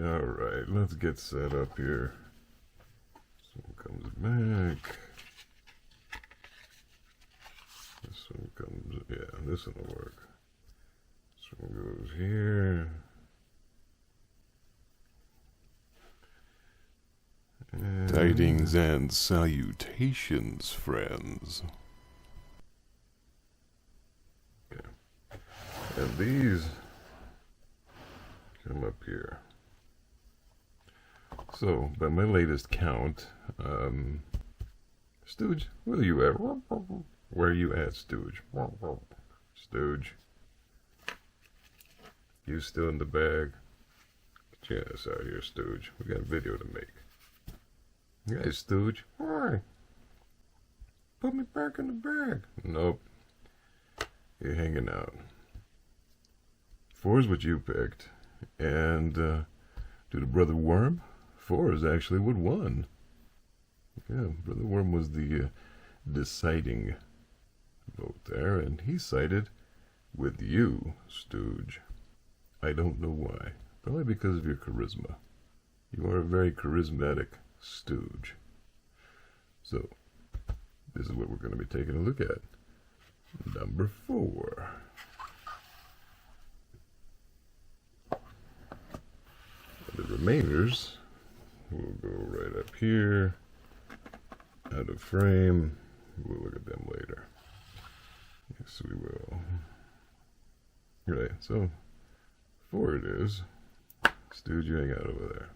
Alright, let's get set up here. This one comes back. This one comes, yeah, this one will work. This one goes here. And Tidings and salutations, friends. okay. And these come up here. So, by my latest count, Stooge, where are you at? Where are you at, Stooge? Stooge. You still in the bag? Get us out here, Stooge. We got a video to make. Hey, Stooge. Why? Put me back in the bag. Nope. You're hanging out. 4 is what you picked. And, to the Brother Worm, 4 is actually what won. Yeah, Brother Worm was the deciding vote there, and he sided with you, Stooge. I don't know why. Probably because of your charisma. You are a very charismatic Stooge. So, this is what we're going to be taking a look at. Number 4. The remainders will go right up here, out of frame. We'll look at them later. Yes, we will. Right, so 4 it is. Stooge, you hang out over there.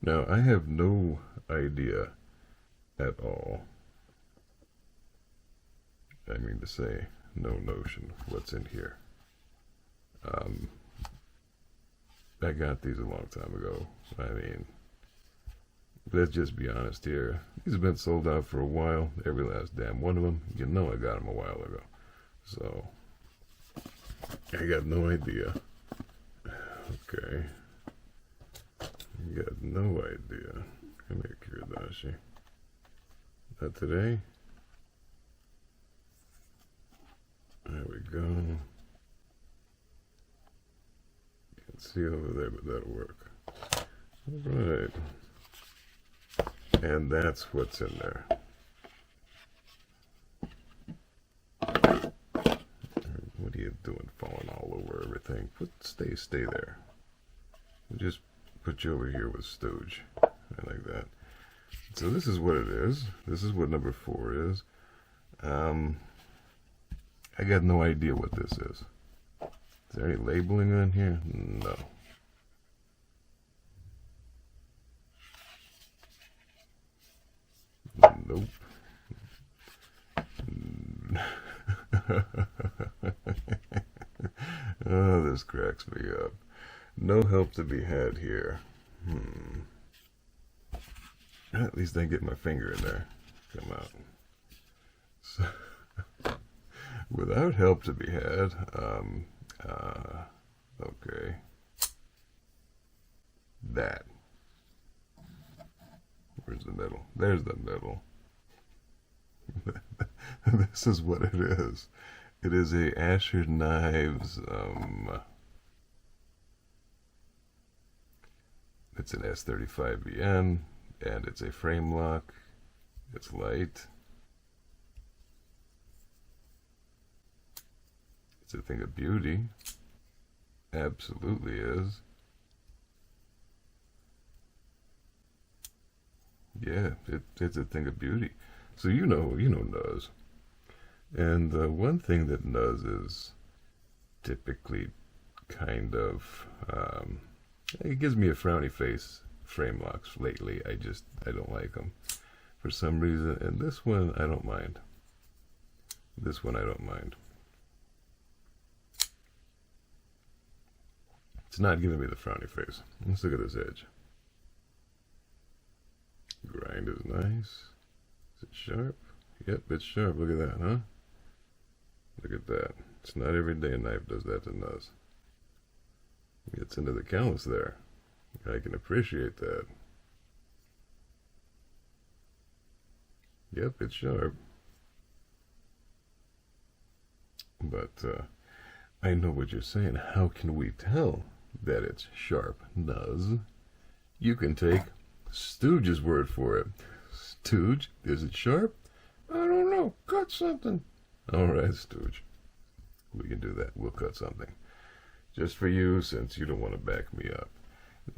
Now, I have no idea at all. I mean to say, no notion what's in here. I got these a long time ago. I mean, let's just be honest here. These have been sold out for a while. Every last damn one of them. You know I got them a while ago. So, I got no idea. Okay. You got no idea. Come here, Kiradashi. Not today. There we go. You can see over there, but that'll work. Alright. And that's what's in there. What are you doing, falling all over everything? Stay there. We'll just put you over here with Stooge. I like that. So this is what it is. This is what number 4 is. I got no idea what this is. Is there any labeling on here? No. Nope. Oh, this cracks me up. No help to be had here. At least I get my finger in there. Come out. So, without help to be had, okay. That. Where's the middle? There's the middle. This is what it is. It is a Asher Knives, it's an S35BN, and it's a frame lock. It's light. It's a thing of beauty. Absolutely is. Yeah, it's a thing of beauty. So you know Nuzz. And one thing that Nuzz is typically kind of, it gives me a frowny face, frame locks lately. I don't like them for some reason. And this one, I don't mind. This one, I don't mind. It's not giving me the frowny face. Let's look at this edge. Grind is nice. Is it sharp? Yep, it's sharp. Look at that, huh? Look at that. It's not every day a knife does that to Nuzz. Gets into the callus there. I can appreciate that. Yep, it's sharp. But I know what you're saying. How can we tell that it's sharp, Nuzz, you can take Stooge's word for it. Stooge, is it sharp? I don't know. Cut something. All right, Stooge. We can do that. We'll cut something. Just for you, since you don't want to back me up.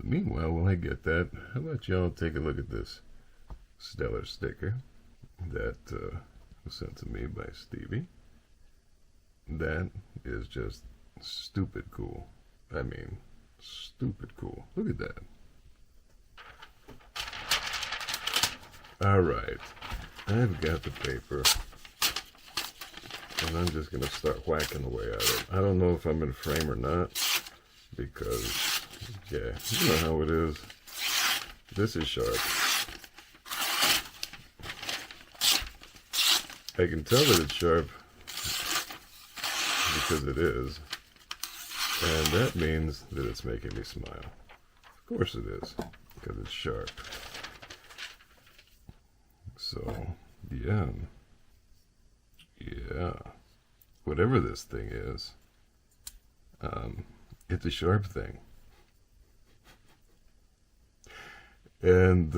Meanwhile, while I get that, how about y'all take a look at this stellar sticker that was sent to me by Stevie. That is just stupid cool. I mean, stupid cool. Look at that. Alright, I've got the paper, and I'm just going to start whacking away at it. I don't know if I'm in frame or not, because, yeah, you know how it is. This is sharp. I can tell that it's sharp because it is, and that means that it's making me smile. Of course it is, because it's sharp. So, yeah, whatever this thing is, it's a sharp thing. And,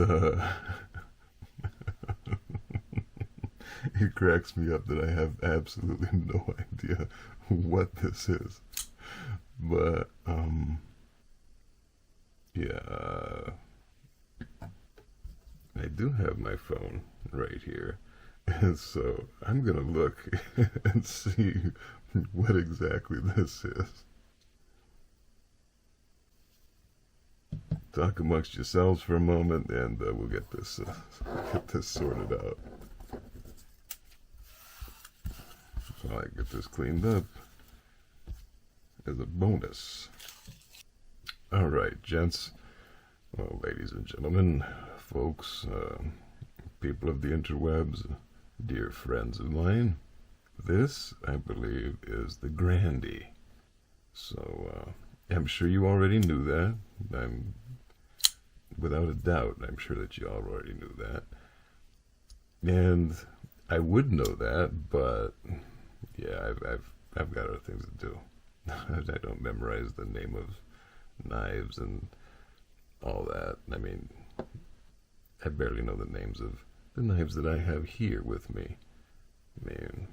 it cracks me up that I have absolutely no idea what this is. But, yeah, I do have my phone right here, and so I'm gonna look and see what exactly this is. Talk amongst yourselves for a moment, and we'll get this sorted out. So I get this cleaned up as a bonus. All right, gents, well, ladies and gentlemen, folks, people of the interwebs, dear friends of mine, this, I believe, is the Grandy. So, I'm sure you already knew that. Without a doubt, I'm sure that you already knew that. And I would know that, but yeah, I've got other things to do. I don't memorize the name of knives and all that. I mean, I barely know the names of the knives that I have here with me. I mean,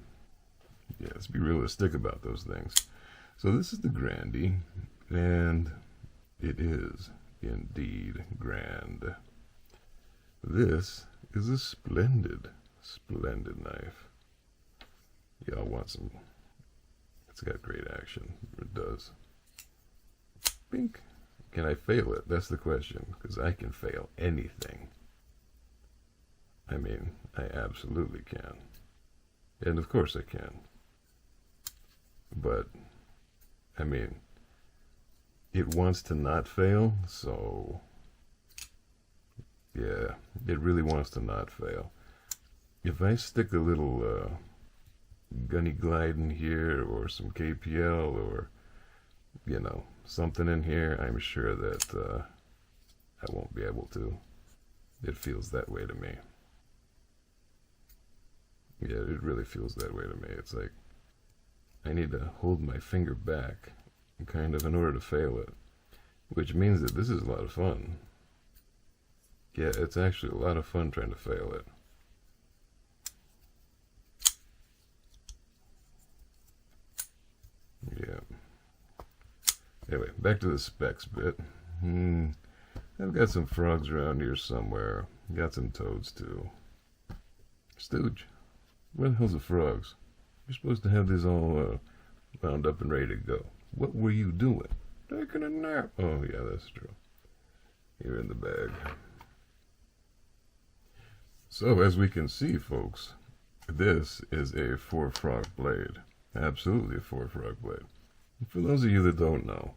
yeah, let's be realistic about those things. So this is the Grandy, and it is indeed grand. This is a splendid, splendid knife. Y'all want some? It's got great action. It does. Bink. Can I fail it? That's the question, because I can fail anything. I mean, I absolutely can. And of course I can. But, I mean, it wants to not fail, so yeah, it really wants to not fail. If I stick a little gunny glide in here, or some KPL, or, you know, something in here, I'm sure that I won't be able to. It feels that way to me. Yeah, it really feels that way to me. It's like I need to hold my finger back, kind of, in order to fail it. Which means that this is a lot of fun. Yeah, it's actually a lot of fun trying to fail it. Yeah. Anyway, back to the specs bit. I've got some frogs around here somewhere. Got some toads too. Stooge, where the hell's the frogs? You're supposed to have these all wound up and ready to go. What were you doing? Taking a nap. Oh yeah, that's true. You're in the bag. So as we can see, folks, this is a 4-frog blade. Absolutely a 4-frog blade. For those of you that don't know,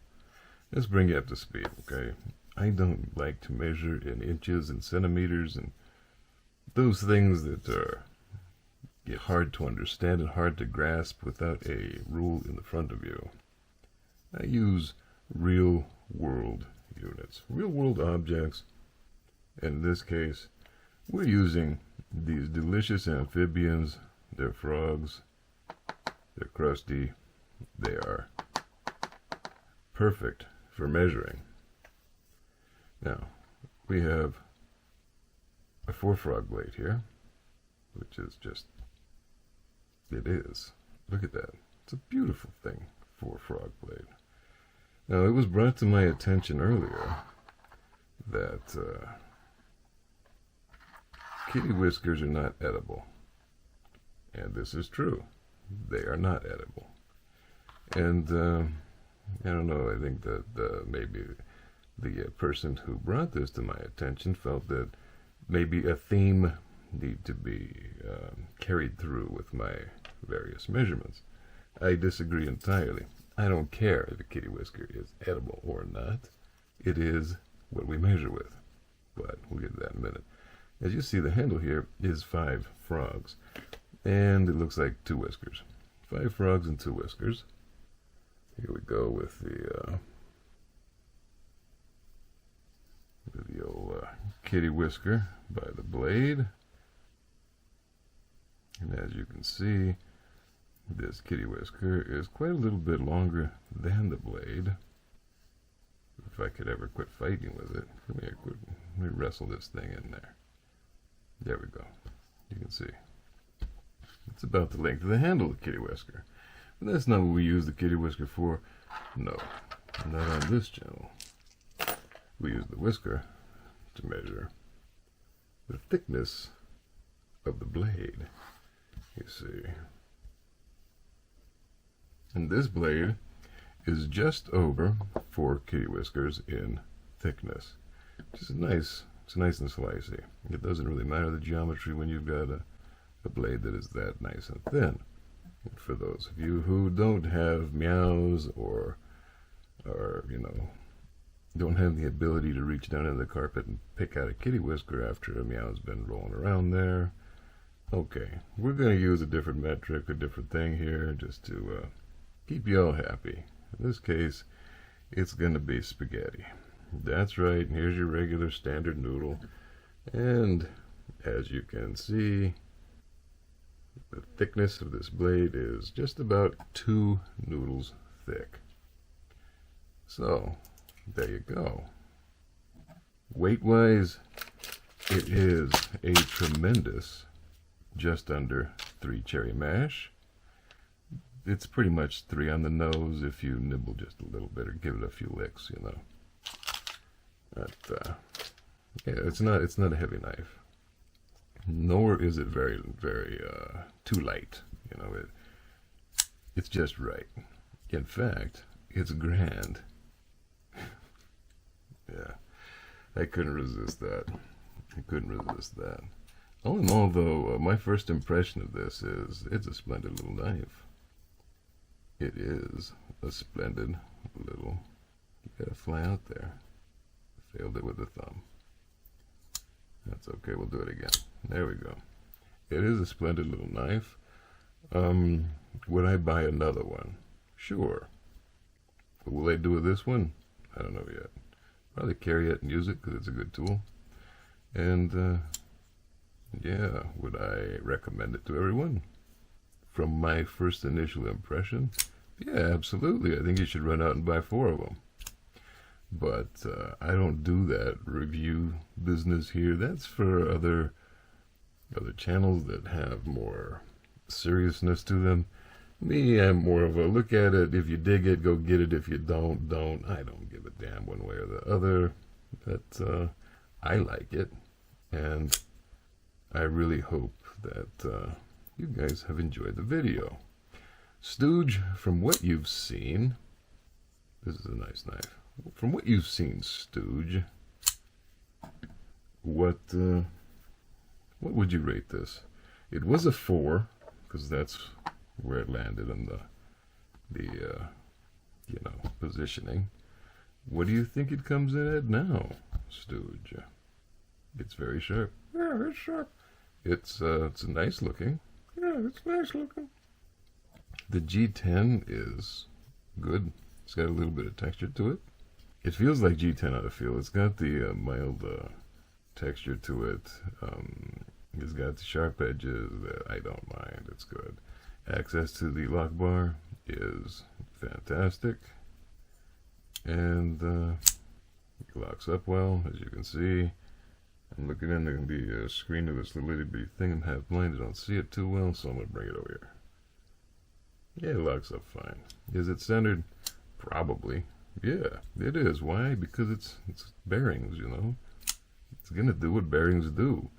let's bring you up to speed, okay? I don't like to measure in inches and centimeters and those things that get hard to understand and hard to grasp without a rule in the front of you. I use real world units, real world objects. And in this case, we're using these delicious amphibians. They're frogs. They're crusty. They are perfect for measuring. Now, we have a 4-frog blade here, which is just, it is. Look at that. It's a beautiful thing, 4-frog blade. Now, it was brought to my attention earlier that kitty whiskers are not edible. And this is true. They are not edible. And I don't know, I think that maybe the person who brought this to my attention felt that maybe a theme need to be carried through with my various measurements. I disagree entirely. I don't care if a kitty whisker is edible or not. It is what we measure with. But we'll get to that in a minute. As you see, the handle here is 5 frogs. And it looks like 2 whiskers. 5 frogs and 2 whiskers. Here we go with the old kitty whisker by the blade. And as you can see, this kitty whisker is quite a little bit longer than the blade. If I could ever quit fighting with it. Let me wrestle this thing in there. There we go. You can see. It's about the length of the handle of the kitty whisker. But that's not what we use the kitty whisker for. No, not on this channel. We use the whisker to measure the thickness of the blade. You see. And this blade is just over 4 kitty whiskers in thickness. Which is nice. It's nice and slicey. It doesn't really matter the geometry when you've got a blade that is that nice and thin. And for those of you who don't have meows or you know, don't have the ability to reach down into the carpet and pick out a kitty whisker after a meow's been rolling around there, okay, we're going to use a different metric, a different thing here, just to keep you all happy. In this case, it's going to be spaghetti. That's right, here's your regular standard noodle. And as you can see, the thickness of this blade is just about 2 noodles thick. So, there you go. Weight-wise, it is a tremendous just under 3 cherry mash. It's pretty much 3 on the nose if you nibble just a little bit or give it a few licks, you know. But, yeah, it's not a heavy knife. Nor is it very too light, you know. It's just right. In fact, it's grand. Yeah, I couldn't resist that. All in all, though, my first impression of this is it's a splendid little knife. It is a splendid little. You gotta fly out there. Failed it with the thumb. That's okay. We'll do it again. There we go. It is a splendid little knife. Would I buy another one? Sure. What will I do with this one? I don't know yet. Probably carry it and use it because it's a good tool. And, yeah, would I recommend it to everyone? From my first initial impression, yeah, absolutely. I think you should run out and buy 4 of them. But I don't do that review business here. That's for other channels that have more seriousness to them. Me, I'm more of a look at it. If you dig it, go get it. If you don't. I don't give a damn one way or the other. But I like it. And I really hope that you guys have enjoyed the video. Stooge, from what you've seen, this is a nice knife. From what you've seen, Stooge, what would you rate this? It was a 4, because that's where it landed in the you know, positioning. What do you think it comes in at now, Stooge? It's very sharp. Yeah, it's sharp. It's nice looking. Yeah, it's nice looking. The G10 is good. It's got a little bit of texture to it. It feels like G10 ought to feel. It's got the mild texture to it. It's got the sharp edges that I don't mind. It's good. Access to the lock bar is fantastic. And it locks up well, as you can see. I'm looking in the screen of this little itty bitty thing. I'm half blind, I don't see it too well, so I'm going to bring it over here. Yeah, it locks up fine. Is it centered? Probably. Yeah, it is. Why? Because it's bearings, you know. It's going to do what bearings do.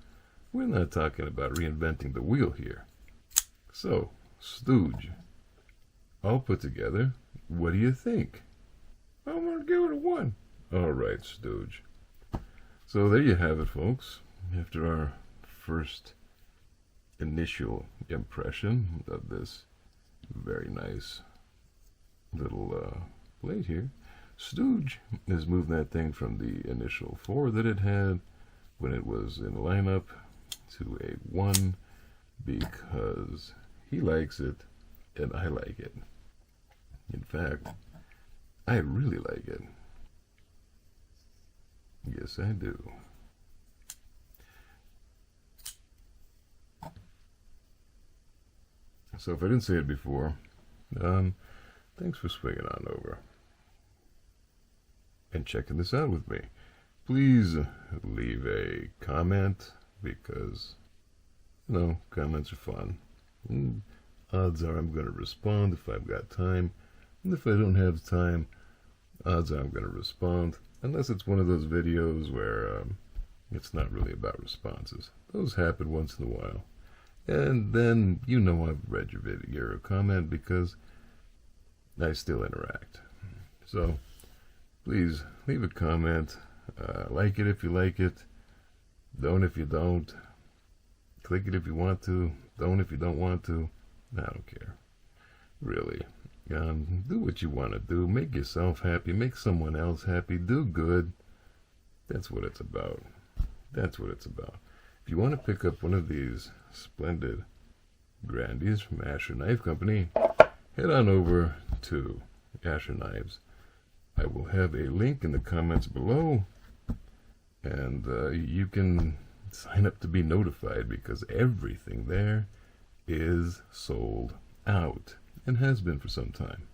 We're not talking about reinventing the wheel here. So, Stooge, all put together, what do you think? I'm going to give it a 1. All right, Stooge. So there you have it, folks. After our first initial impression of this very nice little plate here, Stooge is moving that thing from the initial 4 that it had when it was in lineup to a 1 because he likes it and I like it. In fact, I really like it. Yes, I do. So if I didn't say it before, thanks for swinging on over and checking this out with me. Please leave a comment because, you know, comments are fun. And odds are I'm going to respond if I've got time. And if I don't have time, odds are I'm going to respond. Unless it's one of those videos where it's not really about responses. Those happen once in a while. And then you know I've read your video, your comment, because I still interact. So please leave a comment. Like it if you like it. Don't if you don't. Click it if you want to. Don't if you don't want to. I don't care. Really. Do what you want to do. Make yourself happy. Make someone else happy. Do good. That's what it's about. That's what it's about. If you want to pick up one of these splendid Grandies from Asher Knife Company, head on over to Asher Knives. I will have a link in the comments below, and you can sign up to be notified because everything there is sold out and has been for some time.